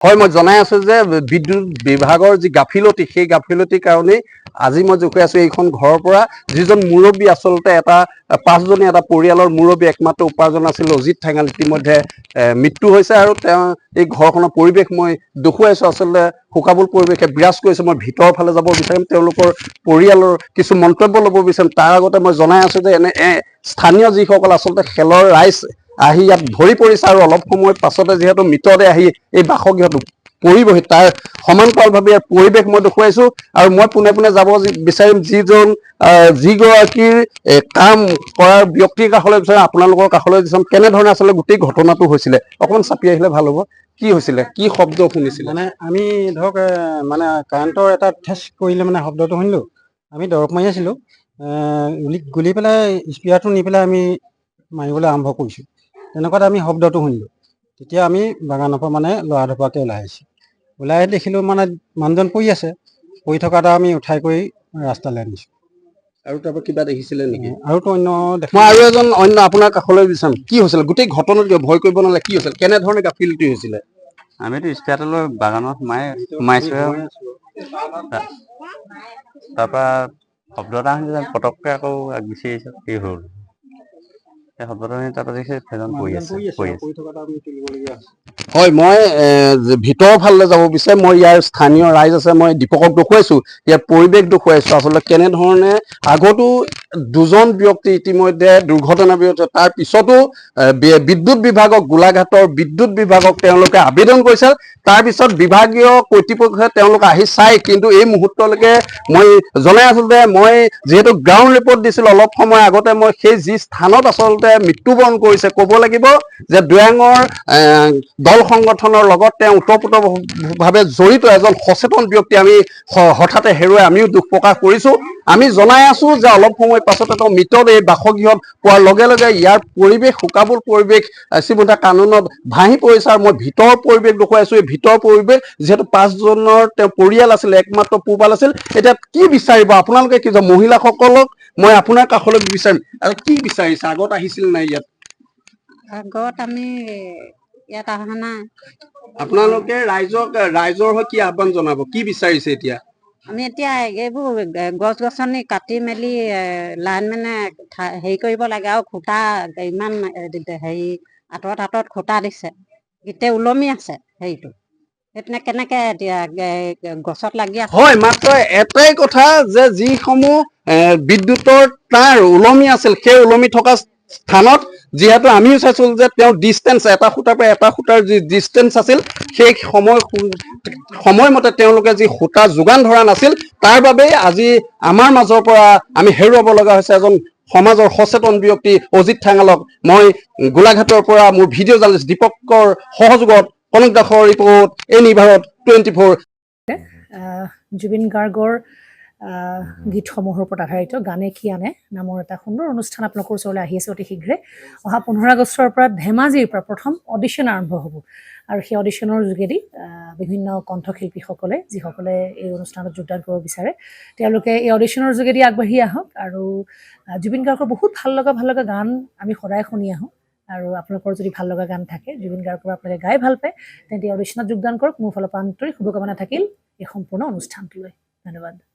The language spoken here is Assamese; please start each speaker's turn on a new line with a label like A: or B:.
A: হয়, মই জনাই আছো যে বিদ্যুৎ বিভাগৰ যি গাফিলতি সেই গাফিলতিৰ কাৰণেই আজি মই জোকাই আছো এইখন ঘৰৰ পৰা যিজন মুৰব্বী আচলতে এটা 5জনীয়া এটা পৰিয়ালৰ মুৰব্বী একমাত্ৰ উপাৰ্জন আছিল অজিত ঠেঙাল ইতিমধ্যে মৃত্যু হৈছে আৰু তেওঁ এই ঘৰখনৰ পৰিৱেশ মই দেখুৱাইছো আচলতে শোকাবুল পৰিৱেশে বিৰাজ কৰিছে। মই ভিতৰৰ ফালে যাব বিচাৰিম তেওঁলোকৰ পৰিয়ালৰ কিছু মন্তব্য ল'ব বিচাৰিম। তাৰ আগতে মই জনাই আছো যে স্থানীয় যিসকল আচলতে খেলৰ ৰাইজ আহি ইয়াত ভৰি পৰিছে আৰু অলপ সময় পাছতে যিহেতু মৃতদেহ আহি এই বাসগৃহটো পৰিবহি তাৰ সমান্তৰালভাৱে ইয়াৰ পৰিৱেশ মই দেখুৱাইছো আৰু মই পোনে পোনে যাব বিচাৰিম যিগৰাকীৰ কাম কৰাৰ ব্যক্তিৰ কাষলৈ বিচাৰিম, আপোনালোকৰ কাষলৈ বিচাৰিম কেনেধৰণে আচলতে গোটেই ঘটনাটো হৈছিলে অকণমান চাপি আহিলে ভাল হ'ব। কি হৈছিলে, কি শব্দ শুনিছিলে?
B: মানে আমি ধৰক মানে কাৰেণ্টৰ এটা ঠেচ কৰিলে মানে শব্দটো শুনিলোঁ। আমি দৰৱ মাৰি আছিলোঁ, গুলি পেলাই স্পিয়াৰটো নি পেলাই আমি মাৰিবলৈ আৰম্ভ কৰিছোঁ। তেনেকুৱাত আমি শব্দটো শুনিলোঁ। তেতিয়া আমি বাগানৰ পৰা মানে লৰা ঢপৰাকৈ ওলাই আহিছোঁ। ওলাই আহি দেখিলোঁ মানে মানুহজন পৰি আছে। পৰি থকা এটা আমি উঠাই কৰি ৰাস্তালৈ আনিছোঁ।
A: আৰু তাৰপৰা কিবা দেখিছিলে নেকি?
B: আৰুতো অন্য
A: মই আৰু এজন অন্য আপোনাৰ কাষলৈ বিচাৰিম। কি হৈছিলে গোটেই ঘটনাটো? ভয় কৰিব নালাগে, কি হৈছিল, কেনেধৰণে গাফিলতি হৈছিলে?
C: আমিতো স্পিয়াৰটো লৈ বাগানত সোমাইছোঁ আৰু তাৰপৰা শব্দ এটা শুনিছে, পটককৈ আকৌ গুচি আহিছোঁ। কি হ'ল সেই শব্দটো শুনি তাৰপৰা দেখিছে সেইজন পৰি আছে।
A: হয়, মই ভিতৰৰ ফাললৈ যাব বিচাৰিম। মই ইয়াৰ স্থানীয় ৰাইজ আছে, মই দীপকক দেখুৱাইছো, ইয়াৰ পৰিৱেশ দেখুৱাইছো আচলতে কেনেধৰণে আগতো দুজন ব্যক্তি ইতিমধ্যে দুৰ্ঘটনাগ্ৰস্ত। তাৰ পিছতো বিদ্যুৎ বিভাগক, গোলাঘাটৰ বিদ্যুৎ বিভাগক তেওঁলোকে আবেদন কৰিছিল। তাৰপিছত বিভাগীয় কৰ্তৃপক্ষে তেওঁলোকে আহি চাই, কিন্তু এই মুহূৰ্তলৈকে মই জনাই আছো যে মই যিহেতু গ্ৰাউণ্ড ৰিপৰ্ট দিছিলো অলপ সময় আগতে, মই সেই যি স্থানত আচলতে মৃত্যুবৰণ কৰিছে ক'ব লাগিব যে দৈয়াঙৰ দল সংগঠনৰ লগত তেওঁ ওতঃপ্ৰোতভাৱে জড়িত এজন সচেতন ব্যক্তি আমি হঠাতে হেৰুৱাই আমিও দুখ প্ৰকাশ কৰিছো। আমি জনাই আছো যে অলপ সময় পাছতে তেওঁ মৃতদেহ মৃতদেহ পোৱাৰ লগে লগে ইয়াৰ পৰিৱেশ শোকাবুল পৰিৱেশ শ্ৰীমতী কাননত ভাঙি পৰিছে। আৰু মই ভিতৰৰ পৰিৱেশ দেখুৱাইছো। এই ভিতৰৰ পৰিৱেশ যিহেতু 5জনৰ তেওঁ পৰিয়াল আছিল, একমাত্ৰ পোহপাল আছিল। এতিয়া কি বিচাৰিব আপোনালোকে, কি মহিলাসকলক মই আপোনাৰ কাষলৈ বিচাৰিম। আৰু কি বিচাৰিছে? আগত আহিছিল নাই ইয়াত?
D: আগত আমি ইয়াত অহা নাই।
A: আপোনালোকে ৰাইজৰ হৈ কি আহ্বান জনাব, কি বিচাৰিছে এতিয়া?
D: আমি এতিয়া এইবোৰ গছ গছনি কাটি মেলি লাইন মানে হেৰি কৰিব লাগে আৰু খুঁটা ইমান হেৰি আঁতৰত খুঁটা দিছে, গোটেই ওলমি আছে হেৰিটো। সেইপিনে কেনেকে এতিয়া গছত লাগি আছে।
A: হয়, মাত্ৰ এটাই কথা যে যিসমূহ বিদ্যুতৰ তাঁৰ ওলমি আছিল, সেই ওলমি থকা স্থানত যিহেতু আমিও চাইছো যে তেওঁ ডিষ্টেঞ্চ এটা খুঁটাৰ পৰা এটা খুঁটাৰ যি ডিষ্টেঞ্চ আছিল, সেই সময়মতে তেওঁলোকে যি খুঁটা যোগান ধৰা নাছিল, তাৰ বাবেই আজি আমাৰ মাজৰ পৰা আমি হেৰুৱাব লগা হৈছে এজন সমাজৰ সচেতন ব্যক্তি অজিত ঠেঙালক। মই গোলাঘাটৰ পৰা মোৰ ভিডিঅ' জাৰ্নেলিষ্ট দীপকৰ সহযোগত কনক দাসৰ ৰিপৰ্ট, NE-ভাৰত 24।
E: জুবিন গাৰ্গৰ গীতসমূহৰ ওপৰত আধাৰিত গানে কি আনে নামৰ এটা সুন্দৰ অনুষ্ঠান আপোনালোকৰ ওচৰলৈ আহি আছে অতি শীঘ্ৰে। অহা 15 আগষ্টৰ পৰা ধেমাজিৰ পৰা প্ৰথম অডিশ্যন আৰম্ভ হ'ব আৰু সেই অডিশ্যনৰ যোগেদি বিভিন্ন কণ্ঠশিল্পীসকলে যিসকলে এই অনুষ্ঠানত যোগদান কৰিব বিচাৰে তেওঁলোকে এই অডিশ্যনৰ যোগেদি আগবাঢ়ি আহক। আৰু জুবিন গাৰ্গৰ বহুত ভাল লগা গান আমি সদায় শুনি আহোঁ। আৰু আপোনালোকৰ যদি ভাল লগা গান থাকে, জুবিন গাৰ্গৰ আপোনালোকে গাই ভাল পায়, তেন্তে অডিশ্যনত যোগদান কৰক। মোৰ ফালৰ পৰা আন্তৰিক শুভকামনা থাকিল এই সম্পূৰ্ণ অনুষ্ঠানটোলৈ। ধন্যবাদ।